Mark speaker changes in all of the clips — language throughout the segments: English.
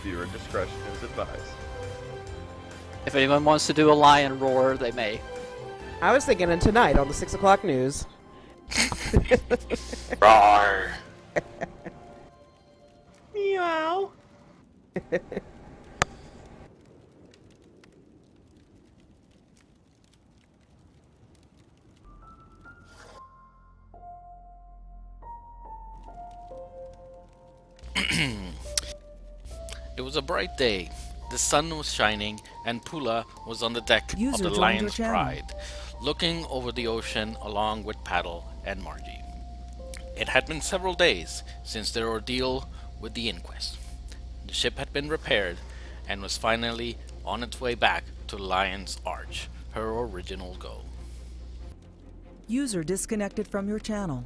Speaker 1: Viewer discretion is advised.
Speaker 2: If anyone wants to do a lion roar, they may.
Speaker 3: I was thinking of tonight on the 6 o'clock news.
Speaker 4: Roar!
Speaker 3: Meow.
Speaker 4: It was a bright day. The sun was shining, and Pula was on the deck of the Lion's Pride, looking over the ocean along with Paddle and Margie. It had been several days since their ordeal with the inquest. The ship had been repaired and was finally on its way back to Lion's Arch, her original goal.
Speaker 5: User disconnected from your channel.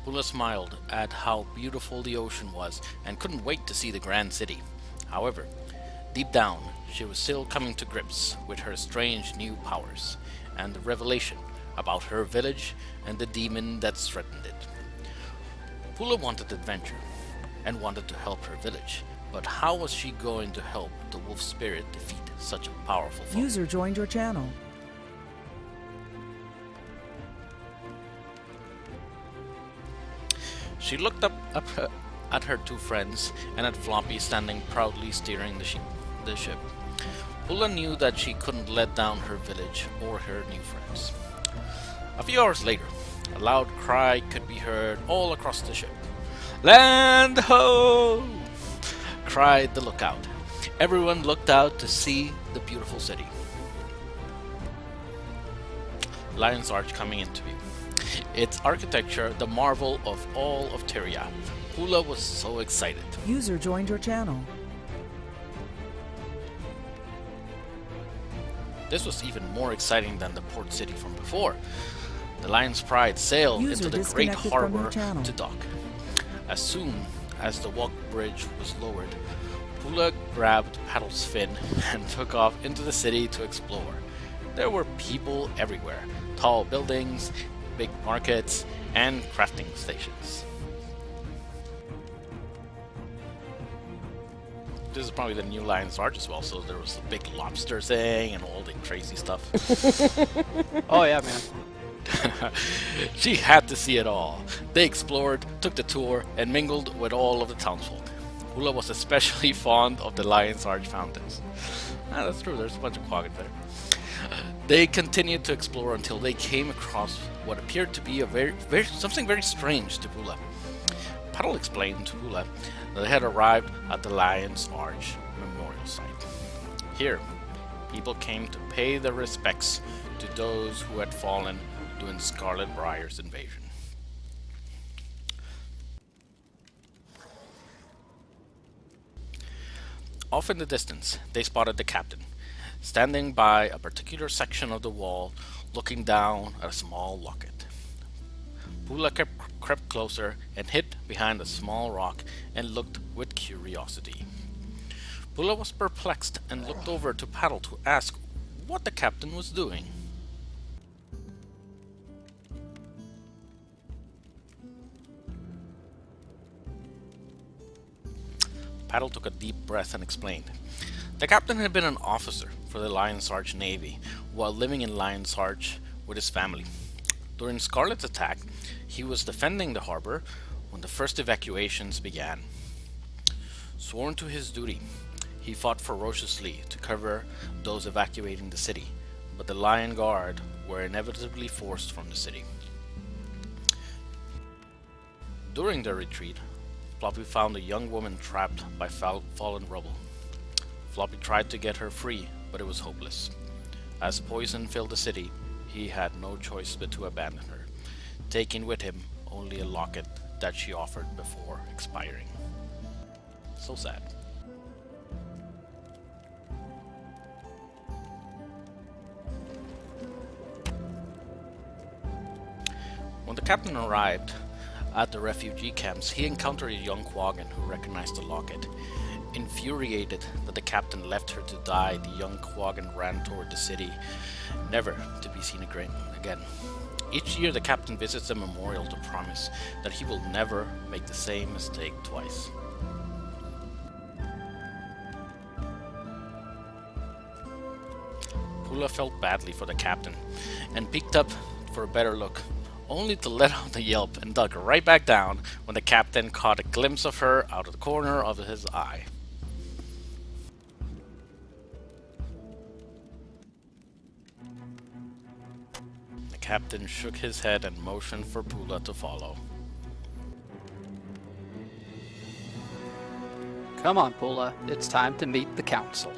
Speaker 4: Pula smiled at how beautiful the ocean was and couldn't wait to see the grand city. However, deep down, she was still coming to grips with her strange new powers and the revelation about her village and the demon that threatened it. Pula wanted adventure and wanted to help her village, but how was she going to help the wolf spirit defeat such a powerful foe?
Speaker 5: User joined your channel.
Speaker 4: She looked up at her two friends and at Floppy standing proudly steering the ship. Pula knew that she couldn't let down her village or her new friends. A few hours later, a loud cry could be heard all across the ship. "Land ho!" cried the lookout. Everyone looked out to see the beautiful city. Lion's Arch coming into view. Its architecture, the marvel of all of Tyria. Pula was so excited.
Speaker 5: User joined your channel.
Speaker 4: This was even more exciting than the port city from before. The Lion's Pride sailed
Speaker 5: User
Speaker 4: into the great
Speaker 5: disconnected from your
Speaker 4: harbor
Speaker 5: channel.
Speaker 4: to dock. As soon as the walk bridge was lowered, Pula grabbed Paddle's fin and took off into the city to explore. There were people everywhere, tall buildings, big markets, and crafting stations. This is probably the new Lion's Arch as well, so there was a big lobster thing and all the crazy stuff.
Speaker 2: Oh yeah, man.
Speaker 4: She had to see it all. They explored, took the tour, and mingled with all of the townsfolk. Pula was especially fond of the Lion's Arch fountains. That's true, there's a bunch of Quaggan there. They continued to explore until they came across what appeared to be something very strange to Pula. Paddle explained to Pula that they had arrived at the Lion's Arch memorial site. Here, people came to pay their respects to those who had fallen during Scarlet Briar's invasion. Off in the distance, they spotted the captain, standing by a particular section of the wall, looking down at a small locket. Pula crept closer and hid behind a small rock and looked with curiosity. Pula was perplexed and looked over to Paddle to ask what the captain was doing. Paddle took a deep breath and explained. The captain had been an officer for the Lion's Arch Navy while living in Lion's Arch with his family. During Scarlet's attack, he was defending the harbor when the first evacuations began. Sworn to his duty, he fought ferociously to cover those evacuating the city, but the Lion Guard were inevitably forced from the city. During their retreat, Floppy found a young woman trapped by fallen rubble. Floppy tried to get her free, but it was hopeless. As poison filled the city, he had no choice but to abandon her, taking with him only a locket that she offered before expiring. So sad. When the captain arrived at the refugee camps, he encountered a young Quaggan who recognized the locket. Infuriated that the captain left her to die, the young Quaggan ran toward the city, never to be seen again. Each year the captain visits the memorial to promise that he will never make the same mistake twice. Pula felt badly for the captain and peeked up for a better look, only to let out a yelp and dug right back down when the captain caught a glimpse of her out of the corner of his eye. The captain shook his head and motioned for Pula to follow.
Speaker 2: Come on, Pula. It's time to meet the council.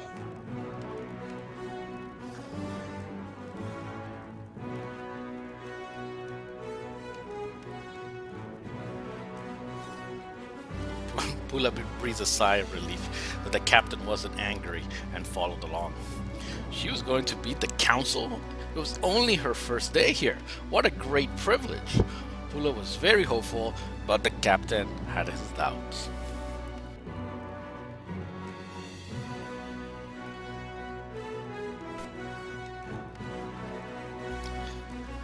Speaker 4: Pula breathed a sigh of relief that the captain wasn't angry and followed along. She was going to beat the council? It was only her first day here. What a great privilege! Pula was very hopeful, but the captain had his doubts.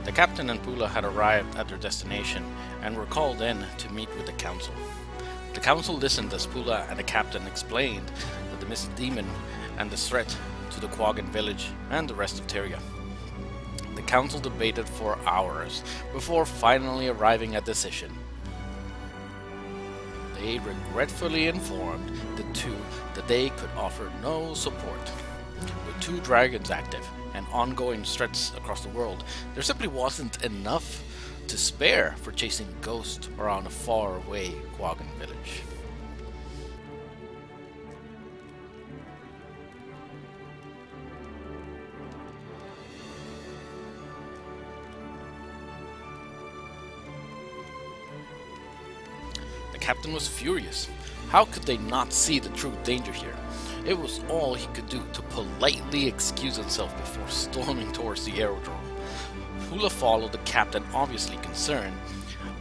Speaker 4: The captain and Pula had arrived at their destination and were called in to meet with the council. The council listened as Pula and the captain explained the mist demon and the threat to the Quaggan village and the rest of Tyria. The council debated for hours before finally arriving at a decision. They regretfully informed the two that they could offer no support. With 2 dragons active and ongoing threats across the world, there simply wasn't enough to spare for chasing ghosts around a far-away Quaggan village. The captain was furious. How could they not see the true danger here? It was all he could do to politely excuse himself before storming towards the aerodrome. Pula followed the captain, obviously concerned,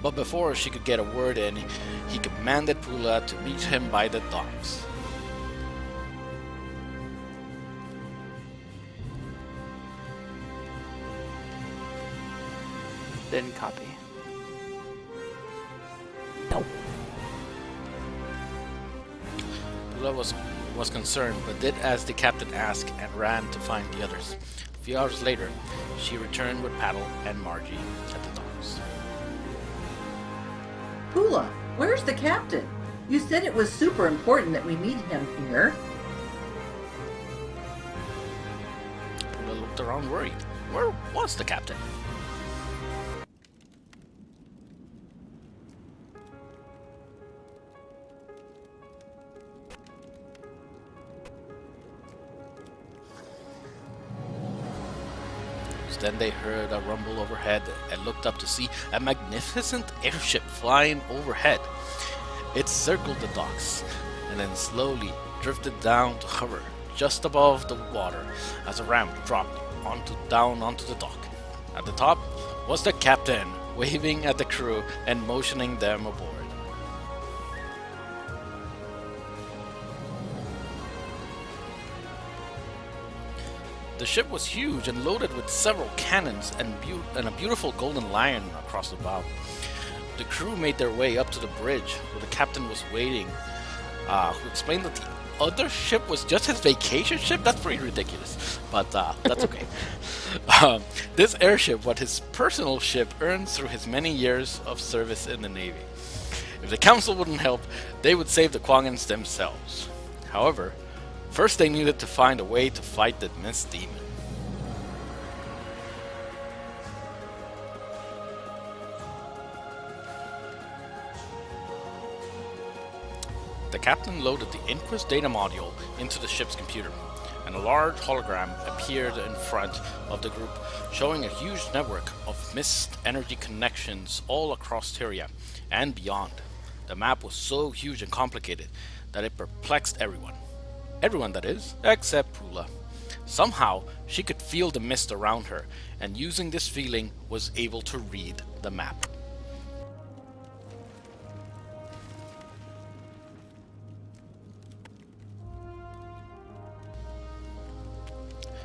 Speaker 4: but before she could get a word in, he commanded Pula to meet him by the docks.
Speaker 2: Didn't copy.
Speaker 4: Pula was concerned, but did as the captain asked and ran to find the others. A few hours later, she returned with Paddle and Margie at the docks.
Speaker 6: Pula, where's the captain? You said it was super important that we meet him here.
Speaker 4: Pula looked around worried. Where was the captain? Then they heard a rumble overhead and looked up to see a magnificent airship flying overhead. It circled the docks and then slowly drifted down to hover just above the water as a ramp dropped down onto the dock. At the top was the captain, waving at the crew and motioning them aboard. The ship was huge and loaded with several cannons and a beautiful golden lion across the bow. The crew made their way up to the bridge where the captain was waiting, who explained that the other ship was just his vacation ship. That's pretty ridiculous, but that's okay. This airship was his personal ship earned through his many years of service in the Navy. If the council wouldn't help, they would save the Quaggans themselves. However, first they needed to find a way to fight the mist demon. The captain loaded the Inquis data module into the ship's computer, and a large hologram appeared in front of the group, showing a huge network of mist energy connections all across Tyria and beyond. The map was so huge and complicated that it perplexed everyone. Everyone, that is, except Pula. Somehow, she could feel the mist around her, and using this feeling, was able to read the map.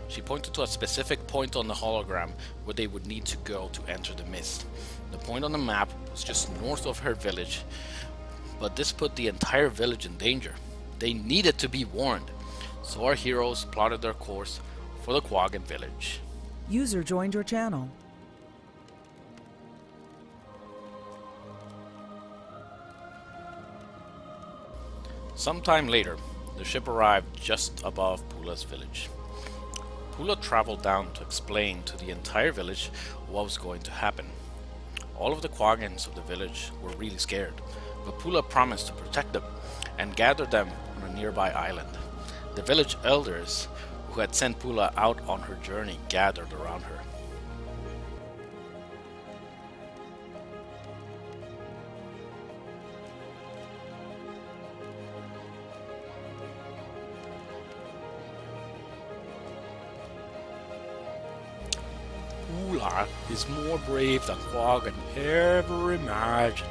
Speaker 4: She pointed to a specific point on the hologram where they would need to go to enter the mist. The point on the map was just north of her village, but this put the entire village in danger. They needed to be warned, so our heroes plotted their course for the Quaggan village.
Speaker 5: User joined your channel.
Speaker 4: Sometime later, the ship arrived just above Pula's village. Pula traveled down to explain to the entire village what was going to happen. All of the Quaggans of the village were really scared, but Pula promised to protect them and gathered them on a nearby island. The village elders who had sent Pula out on her journey gathered around her. Pula is more brave than Quaggan ever imagined.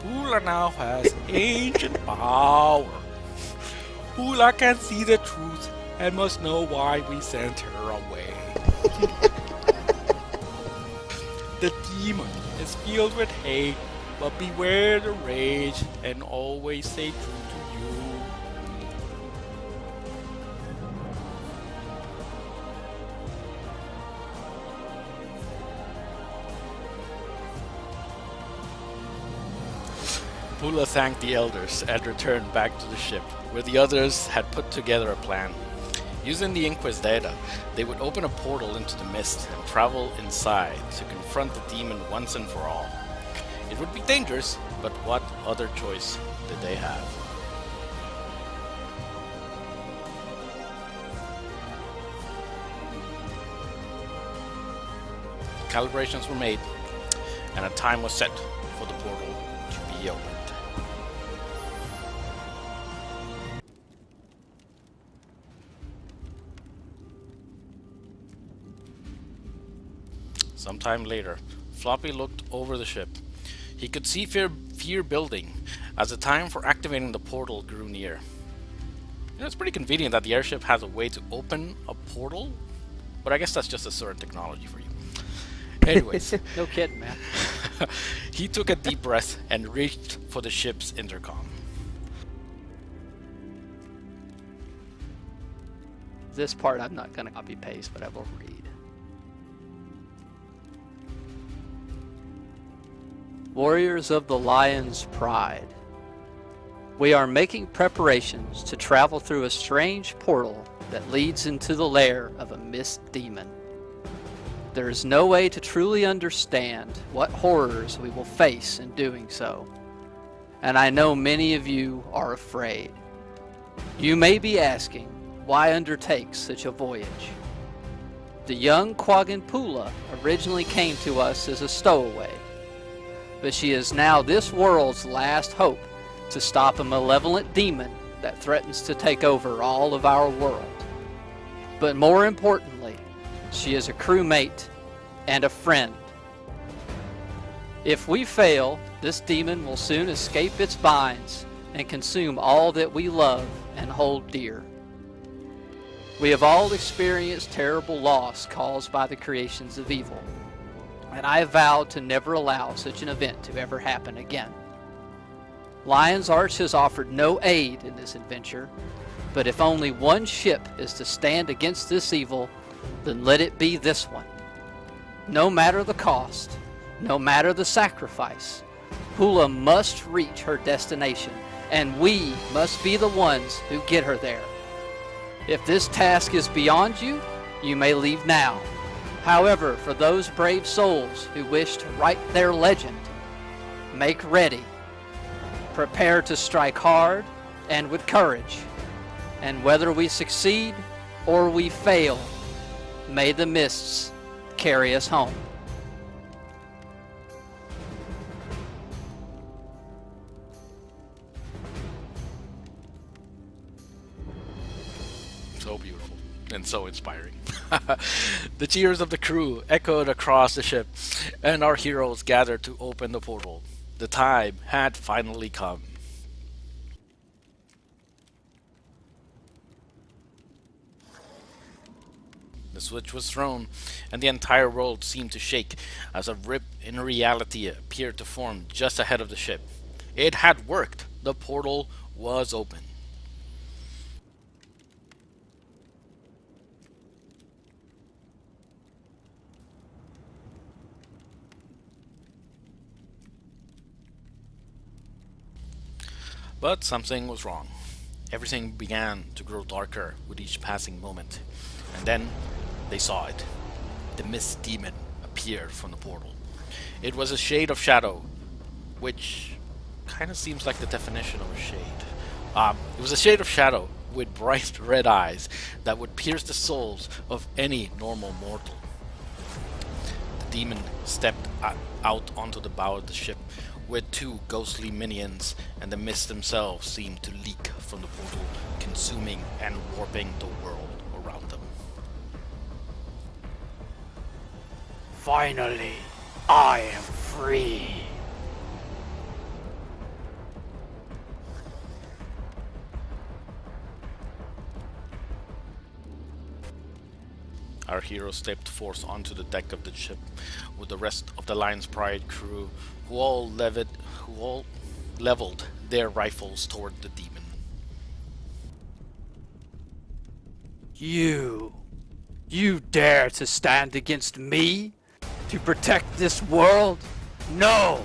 Speaker 4: Pula now has ancient power. Pula can see the truth and must know why we sent her away. The demon is filled with hate, but beware the rage and always stay true to you. Pula thanked the elders and returned back to the ship, where the others had put together a plan. Using the Inquis data, they would open a portal into the mist and travel inside to confront the demon once and for all. It would be dangerous, but what other choice did they have? Calibrations were made, and a time was set for the portal to be opened. Sometime later, Floppy looked over the ship. He could see fear building as the time for activating the portal grew near. You know, it's pretty convenient that the airship has a way to open a portal, but I guess that's just a certain technology for you. Anyways,
Speaker 2: No kidding, man.
Speaker 4: he took a deep breath and reached for the ship's intercom.
Speaker 2: This part I'm not going to copy paste, but I will read. Warriors of the Lion's Pride. We are making preparations to travel through a strange portal that leads into the lair of a mist demon. There is no way to truly understand what horrors we will face in doing so, and I know many of you are afraid. You may be asking, why undertake such a voyage? The young Quaggan Pula originally came to us as a stowaway, but she is now this world's last hope to stop a malevolent demon that threatens to take over all of our world. But more importantly, she is a crewmate and a friend. If we fail, this demon will soon escape its binds and consume all that we love and hold dear. We have all experienced terrible loss caused by the creations of evil, and I have vowed to never allow such an event to ever happen again. Lion's Arch has offered no aid in this adventure, but if only one ship is to stand against this evil, then let it be this one. No matter the cost, no matter the sacrifice, Pula must reach her destination, and we must be the ones who get her there. If this task is beyond you, you may leave now. However, for those brave souls who wish to write their legend, make ready. Prepare to strike hard and with courage. And whether we succeed or we fail, may the mists carry us home.
Speaker 4: So beautiful and so inspiring. The cheers of the crew echoed across the ship, and our heroes gathered to open the portal. The time had finally come. The switch was thrown, and the entire world seemed to shake as a rip in reality appeared to form just ahead of the ship. It had worked. The portal was open. But something was wrong. Everything began to grow darker with each passing moment. And then they saw it. The mist demon appeared from the portal. It was a shade of shadow, which kind of seems like the definition of a shade. It was a shade of shadow with bright red eyes that would pierce the souls of any normal mortal. The demon stepped out onto the bow of the ship with two ghostly minions, and the mist themselves seemed to leak from the portal, consuming and warping the world around them.
Speaker 2: Finally, I am free.
Speaker 4: Our hero stepped forth onto the deck of the ship with the rest of the Lion's Pride crew, who all leveled their rifles toward the demon.
Speaker 2: You dare to stand against me? To protect this world? No!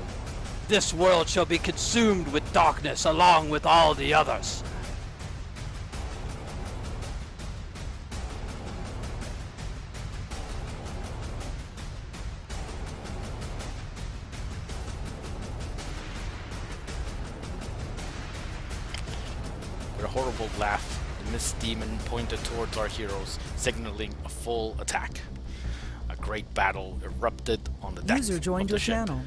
Speaker 2: This world shall be consumed with darkness along with all the others.
Speaker 4: With a horrible laugh, the mist demon pointed towards our heroes, signaling a full attack. A great battle erupted on the deck
Speaker 5: User
Speaker 4: of
Speaker 5: joined
Speaker 4: the
Speaker 5: your
Speaker 4: ship.
Speaker 5: channel.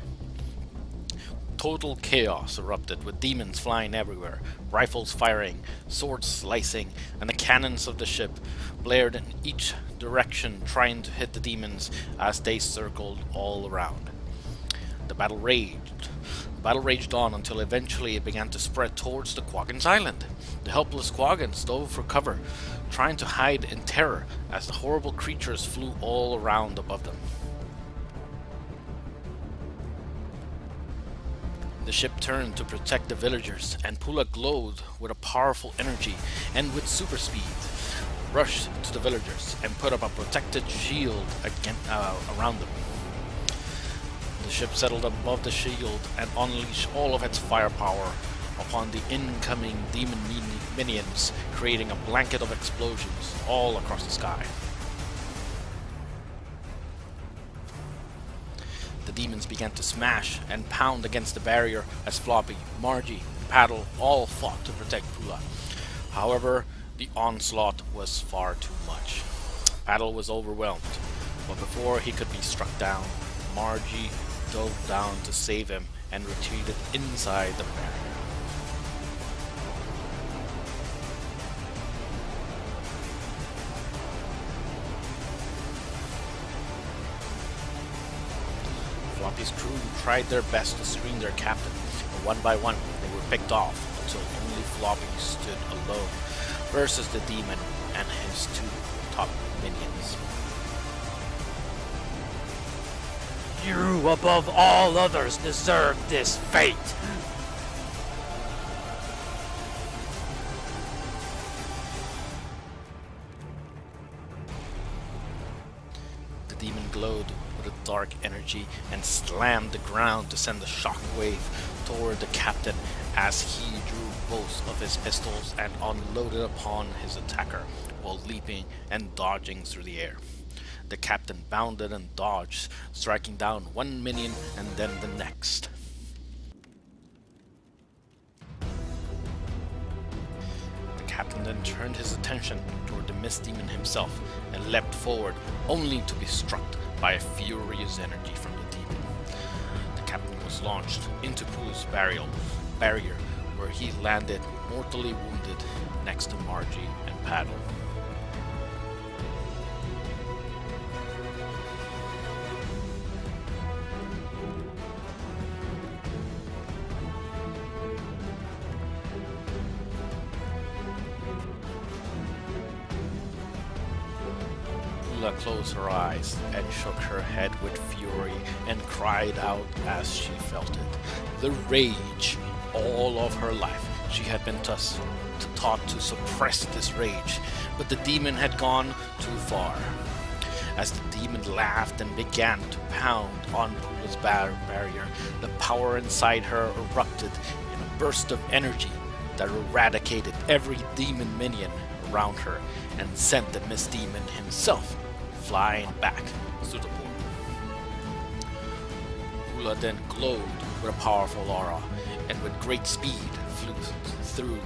Speaker 4: Total chaos erupted, with demons flying everywhere, rifles firing, swords slicing, and the cannons of the ship blared in each direction, trying to hit the demons as they circled all around. The battle raged on until eventually it began to spread towards the Quaggan's island. The helpless Quaggans dove for cover, trying to hide in terror as the horrible creatures flew all around above them. The ship turned to protect the villagers, and Pula glowed with a powerful energy and with super speed rushed to the villagers and put up a protected shield around them. The ship settled above the shield and unleashed all of its firepower upon the incoming demon minions, creating a blanket of explosions all across the sky. The demons began to smash and pound against the barrier as Floppy, Margie, and Paddle all fought to protect Pula. However, the onslaught was far too much. Paddle was overwhelmed, but before he could be struck down, Margie dove down to save him and retreated inside the barrier. Floppy's crew tried their best to screen their captain, but one by one they were picked off until only Floppy stood alone versus the demon and his two top minions.
Speaker 2: You, above all others, deserve this fate.
Speaker 4: The demon glowed with a dark energy and slammed the ground to send a shockwave toward the captain as he drew both of his pistols and unloaded upon his attacker while leaping and dodging through the air. The captain bounded and dodged, striking down one minion and then the next. The captain then turned his attention toward the mist demon himself and leapt forward, only to be struck by a furious energy from the demon. The captain was launched into Pooh's barrier, where he landed mortally wounded next to Margie and Paddle. Pula closed her eyes and shook her head with fury and cried out as she felt it. The rage. All of her life she had been taught to suppress this rage, but the demon had gone too far. As the demon laughed and began to pound on Pula's barrier, the power inside her erupted in a burst of energy that eradicated every demon minion around her and sent the Mist Demon himself flying back through the portal. Pula then glowed with a powerful aura and with great speed flew through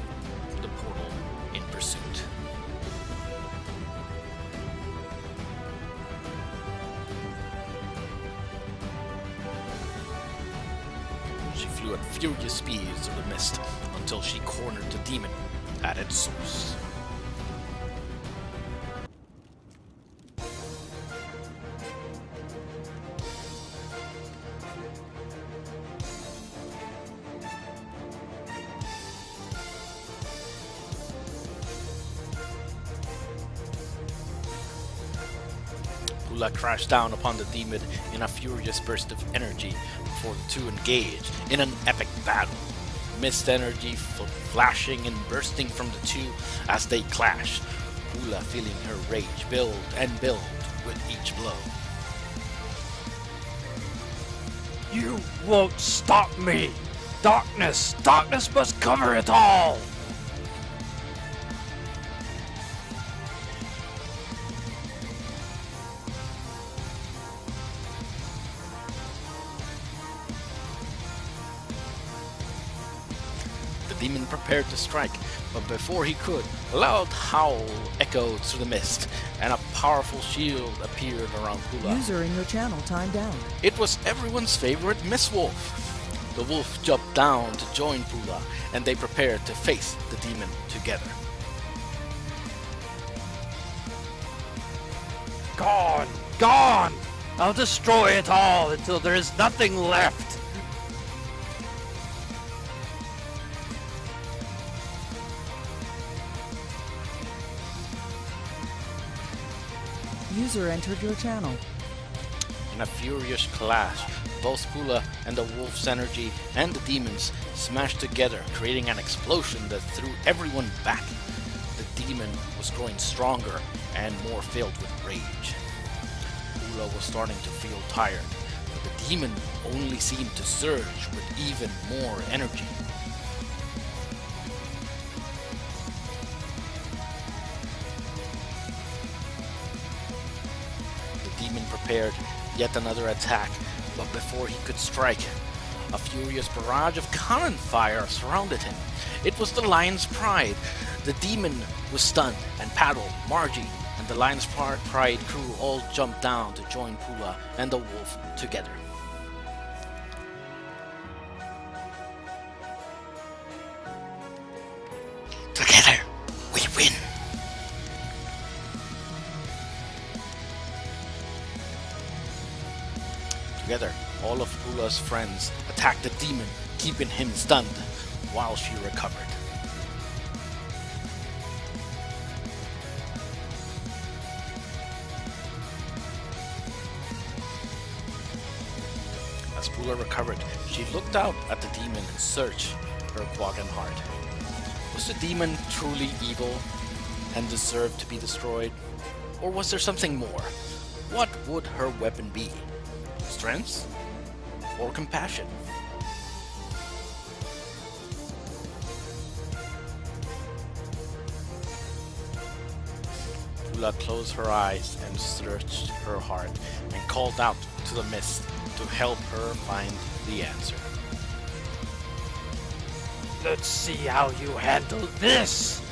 Speaker 4: the portal in pursuit. She flew at furious speeds through the mist until she cornered the demon at its source. Pula crashed down upon the demon in a furious burst of energy before the two engaged in an epic battle. Mist energy flashing and bursting from the two as they clashed, Pula feeling her rage build and build with each blow.
Speaker 2: You won't stop me! Darkness! Darkness must cover it all!
Speaker 4: The demon prepared to strike, but before he could, a loud howl echoed through the mist, and a powerful shield appeared around Pula.
Speaker 5: User in your channel timed out.
Speaker 4: It was everyone's favorite Miss Wolf. The wolf jumped down to join Pula, and they prepared to face the demon together.
Speaker 2: Gone! Gone! I'll destroy it all until there is nothing left!
Speaker 5: User entered your channel.
Speaker 4: In a furious clash, both Pula and the wolf's energy and the demons smashed together, creating an explosion that threw everyone back. The demon was growing stronger and more filled with rage. Pula was starting to feel tired, but the demon only seemed to surge with even more energy. The demon prepared yet another attack, but before he could strike, a furious barrage of cannon fire surrounded him. It was the Lion's Pride. The demon was stunned, and Paddle, Margie, and the Lion's Pride crew all jumped down to join Pula and the wolf together. Together, we win! Together, all of Pula's friends attacked the demon, keeping him stunned while she recovered. As Pula recovered, she looked out at the demon and searched her Quaggan heart. Was the demon truly evil and deserved to be destroyed? Or was there something more? What would her weapon be? Strength or compassion? Pula closed her eyes and searched her heart and called out to the mist to help her find the answer.
Speaker 2: Let's see how you handle this!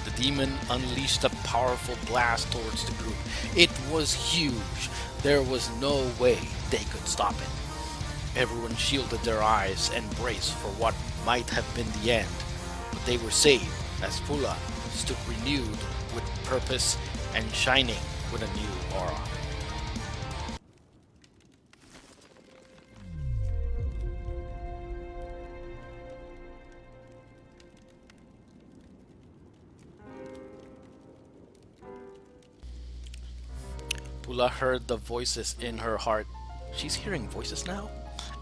Speaker 4: The demon unleashed a powerful blast towards the group. It was huge. There was no way they could stop it. Everyone shielded their eyes and braced for what might have been the end, but they were saved as Pula stood renewed with purpose and shining with a new aura. Pula heard the voices in her heart. She's hearing voices now?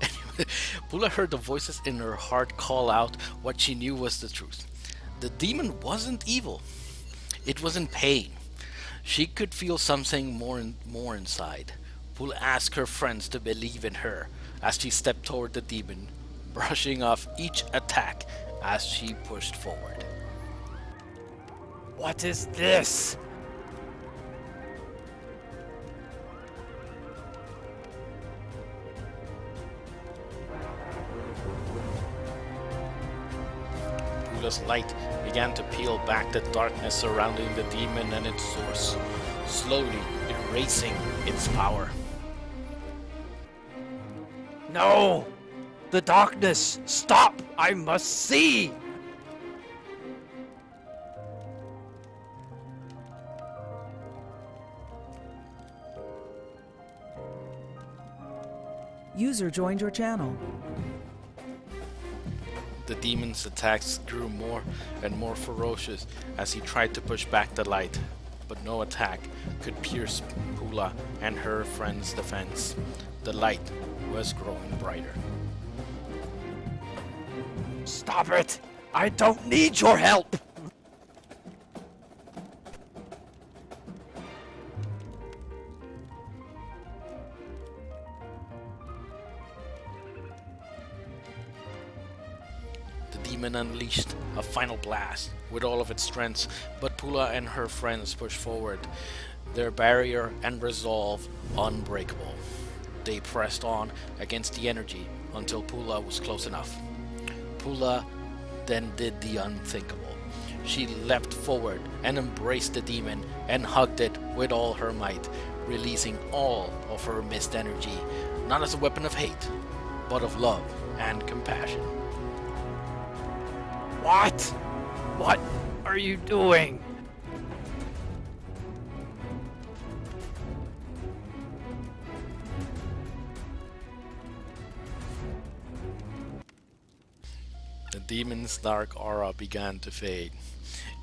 Speaker 4: Anyway, Pula heard the voices in her heart call out what she knew was the truth. The demon wasn't evil. It was in pain. She could feel something more inside. Pula asked her friends to believe in her as she stepped toward the demon, brushing off each attack as she pushed forward.
Speaker 7: What is this?
Speaker 4: Pula's light began to peel back the darkness surrounding the demon and its source, slowly erasing its power.
Speaker 7: No! The darkness! Stop! I must see!
Speaker 5: User joined your channel.
Speaker 4: The demon's attacks grew more and more ferocious as he tried to push back the light, but no attack could pierce Pula and her friend's defense. The light was growing brighter.
Speaker 7: Stop it! I don't need your help!
Speaker 4: The demon unleashed a final blast with all of its strength, but Pula and her friends pushed forward, their barrier and resolve unbreakable. They pressed on against the energy until Pula was close enough. Pula then did the unthinkable. She leapt forward and embraced the demon and hugged it with all her might, releasing all of her mist energy, not as a weapon of hate, but of love and compassion.
Speaker 7: What? What are you doing?
Speaker 4: The demon's dark aura began to fade.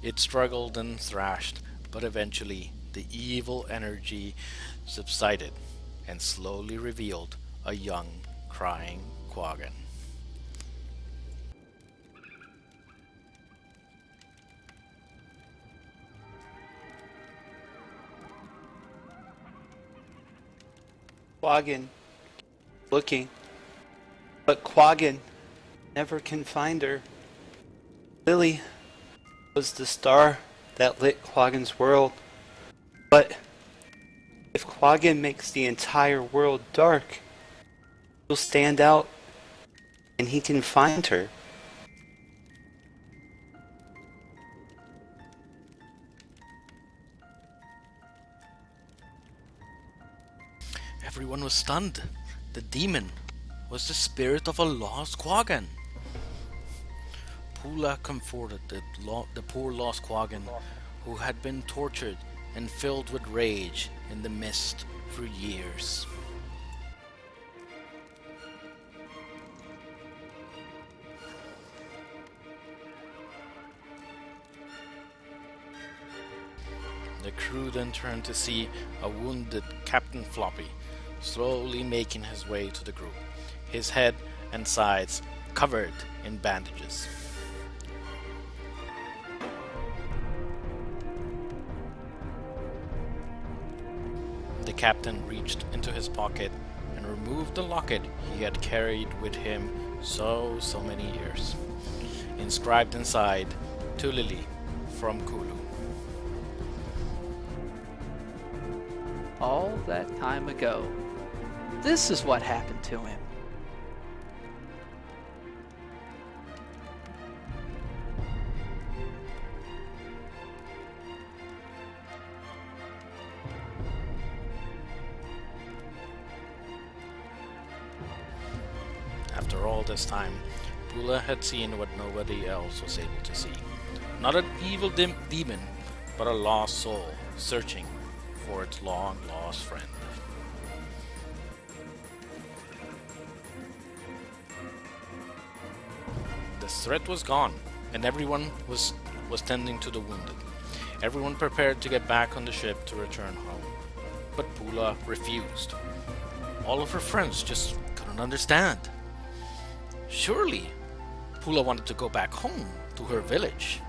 Speaker 4: It struggled and thrashed, but eventually the evil energy subsided and slowly revealed a young, crying Quaggan.
Speaker 8: Quaggan looking, but Quaggan never can find her. Lily was the star that lit Quaggan's world, but if Quaggan makes the entire world dark, she'll stand out and he can find her.
Speaker 4: Everyone was stunned. The demon was the spirit of a lost Quaggan. Pula comforted the poor lost Quaggan, who had been tortured and filled with rage in the mist for years. The crew then turned to see a wounded Captain Floppy slowly making his way to the group, his head and sides covered in bandages. The captain reached into his pocket and removed the locket he had carried with him so many years. Inscribed inside, to Lily from Kulu.
Speaker 2: All that time ago. This is what happened to him.
Speaker 4: After all this time, Pula had seen what nobody else was able to see. Not an evil demon, but a lost soul searching for its long-lost friend. The threat was gone, and everyone was tending to the wounded. Everyone prepared to get back on the ship to return home. but Pula refused. All of her friends just couldn't understand. Surely, Pula wanted to go back home to her village.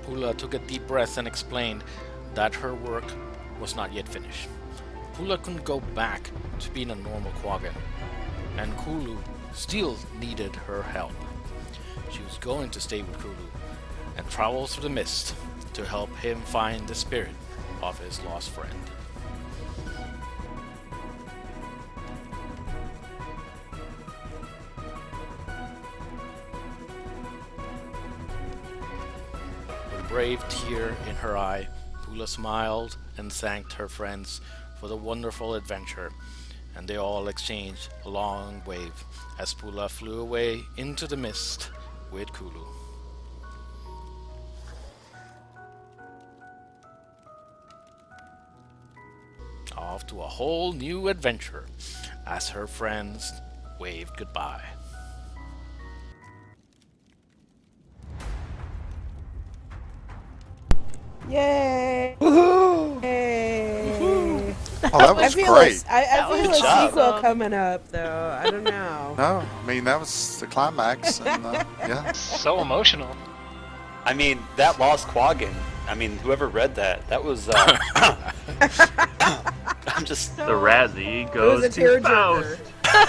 Speaker 4: Pula took a deep breath and explained that her work was not yet finished. Pula couldn't go back to being a normal Quaggan, and Kulu still needed her help. She was going to stay with Kulu and travel through the mist to help him find the spirit of his lost friend. With a brave tear in her eye, Pula smiled and thanked her friends for the wonderful adventure, and they all exchanged a long wave as Pula flew away into the mist with Kulu. Off to a whole new adventure as her friends waved goodbye.
Speaker 3: Yay! Yay!
Speaker 9: Oh, that was great.
Speaker 3: I feel
Speaker 8: Good
Speaker 3: a
Speaker 8: job.
Speaker 3: sequel coming up, though. I don't know.
Speaker 9: No, I mean, that was the climax. And, yeah.
Speaker 7: So emotional.
Speaker 8: I mean, that lost Quaggan. I mean, whoever read that, that was. I'm just.
Speaker 1: The Razzie
Speaker 3: It was
Speaker 1: goes
Speaker 3: a
Speaker 1: to Faust.
Speaker 3: tearjerker.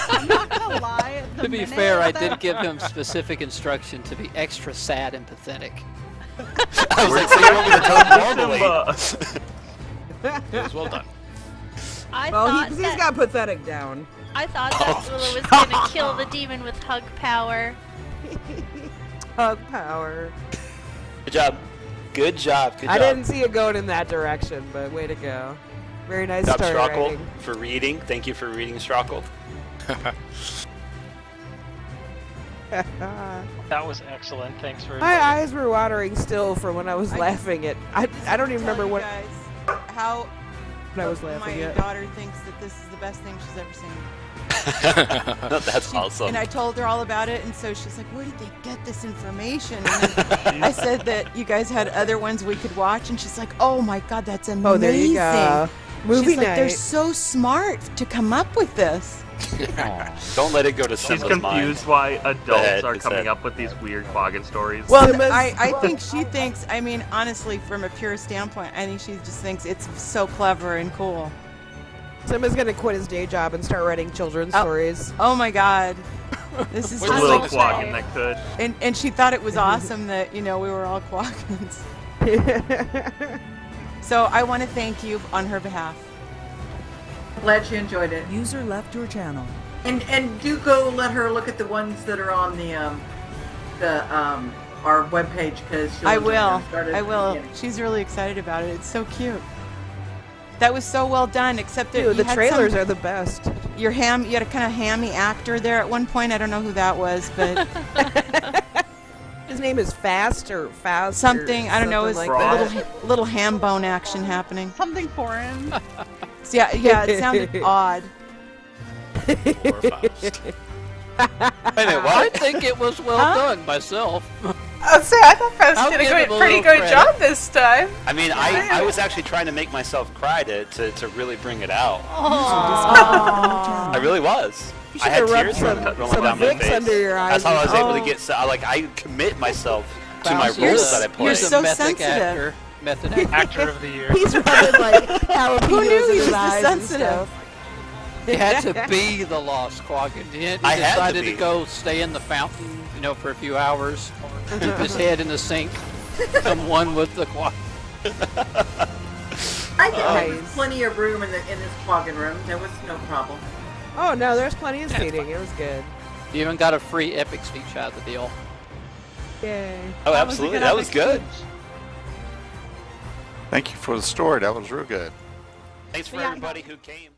Speaker 10: I'm not gonna lie. the
Speaker 2: To be
Speaker 10: minute
Speaker 2: fair, I
Speaker 10: that-
Speaker 2: did give him specific instruction to be extra sad and pathetic.
Speaker 8: I was like, so you want me to talk normally?
Speaker 1: Simba.
Speaker 4: It was well done.
Speaker 11: I
Speaker 3: Well,
Speaker 11: thought
Speaker 3: he's
Speaker 11: that,
Speaker 3: got pathetic down.
Speaker 11: I thought that Lula was gonna kill the demon with hug power.
Speaker 3: Hug power.
Speaker 8: Good job. Good job. Good
Speaker 3: I
Speaker 8: job.
Speaker 3: didn't see it going in that direction, but way to go. Very nice
Speaker 8: Good job,
Speaker 3: story
Speaker 8: Strockel,
Speaker 3: writing.
Speaker 8: for reading. Thank you for reading, Strockel.
Speaker 7: That was excellent. Thanks very
Speaker 3: My
Speaker 7: much.
Speaker 3: eyes were watering still from when I was laughing at. I don't even remember what
Speaker 10: Guys, how
Speaker 3: I was laughing
Speaker 10: my
Speaker 3: at.
Speaker 10: daughter thinks that this is the best thing she's ever seen.
Speaker 8: That's awesome.
Speaker 10: And I told her all about it, and so she's like, "Where did they get this information?" And I said that you guys had other ones we could watch, and she's like, "Oh my God, that's amazing!"
Speaker 3: Oh, there you go. Movie
Speaker 10: she's like, "They're
Speaker 3: night.
Speaker 10: so smart to come up with this."
Speaker 8: Don't let it go to
Speaker 1: She's
Speaker 8: Simba's mind.
Speaker 1: confused why adults are
Speaker 8: It's
Speaker 1: coming
Speaker 8: that.
Speaker 1: up with these weird Quaggan stories.
Speaker 10: Well,
Speaker 3: Simba's-
Speaker 10: I think she thinks. I mean, honestly, from a pure standpoint, I think she just thinks it's so clever and cool.
Speaker 3: Simba's gonna quit his day job and start writing children's
Speaker 10: Oh.
Speaker 3: stories.
Speaker 10: Oh my God, this is
Speaker 4: Wait,
Speaker 10: just
Speaker 1: Little
Speaker 10: like,
Speaker 1: Quaggan that could.
Speaker 10: and she thought it was awesome that we were all Quaggans. So I want to thank you on her behalf.
Speaker 6: Glad she enjoyed it.
Speaker 5: User left your channel.
Speaker 6: And do go let her look at the ones that are on the our webpage because
Speaker 10: I will. She's really excited about it. It's so cute. That was so well done. Except that
Speaker 3: Dude,
Speaker 10: you
Speaker 3: the
Speaker 10: had
Speaker 3: trailers
Speaker 10: some,
Speaker 3: are the best.
Speaker 10: You had a kind of hammy actor there at one point. I don't know who that was, but
Speaker 3: His name is Fast or Faust.
Speaker 10: something I don't know. Is
Speaker 3: Like
Speaker 10: a
Speaker 3: that.
Speaker 10: little ham bone action happening.
Speaker 11: Something foreign.
Speaker 10: So yeah, it sounded odd.
Speaker 4: Poor Faust.
Speaker 8: Wait a minute,
Speaker 2: I
Speaker 8: what?
Speaker 2: think it was well done myself.
Speaker 12: I'll say I thought Faust
Speaker 2: I'll
Speaker 12: did a
Speaker 2: give him a
Speaker 12: pretty
Speaker 2: little
Speaker 12: good
Speaker 2: credit.
Speaker 12: job this time.
Speaker 8: I mean, I was actually trying to make myself cry to really bring it out. I really was.
Speaker 3: You
Speaker 8: I
Speaker 3: should
Speaker 8: had
Speaker 3: have rubbed
Speaker 8: tears
Speaker 3: some
Speaker 8: rolling down my
Speaker 3: Vicks
Speaker 8: face.
Speaker 3: under your eyes.
Speaker 8: That's how I was able to
Speaker 10: Oh.
Speaker 8: get. I commit myself to my
Speaker 2: Faust,
Speaker 8: roles that I play.
Speaker 10: You're
Speaker 2: He's a
Speaker 10: so
Speaker 2: method
Speaker 10: sensitive.
Speaker 2: actor. Method actor.
Speaker 7: Actor of the year.
Speaker 3: He's rubbing like jalapenos
Speaker 10: Who knew
Speaker 3: in
Speaker 10: he
Speaker 3: his
Speaker 10: was
Speaker 3: eyes
Speaker 10: this
Speaker 3: and
Speaker 10: sensitive?
Speaker 3: stuff.
Speaker 2: He had to be the lost Quaggan. He
Speaker 8: I had to
Speaker 2: decided
Speaker 8: be.
Speaker 2: to go stay in the fountain, for a few hours, keep his head in the sink, become one with the Quaggan.
Speaker 6: I think there was
Speaker 3: Nice.
Speaker 6: plenty of room in this Quaggan room. There was no problem.
Speaker 3: Oh no, there's plenty of seating. It was good.
Speaker 2: You even got a free epic speech out of the deal.
Speaker 3: Yay.
Speaker 8: Oh, absolutely. That was good.
Speaker 9: Thank you for the story. That was real good.
Speaker 8: Thanks for
Speaker 11: Yeah.
Speaker 8: everybody who came.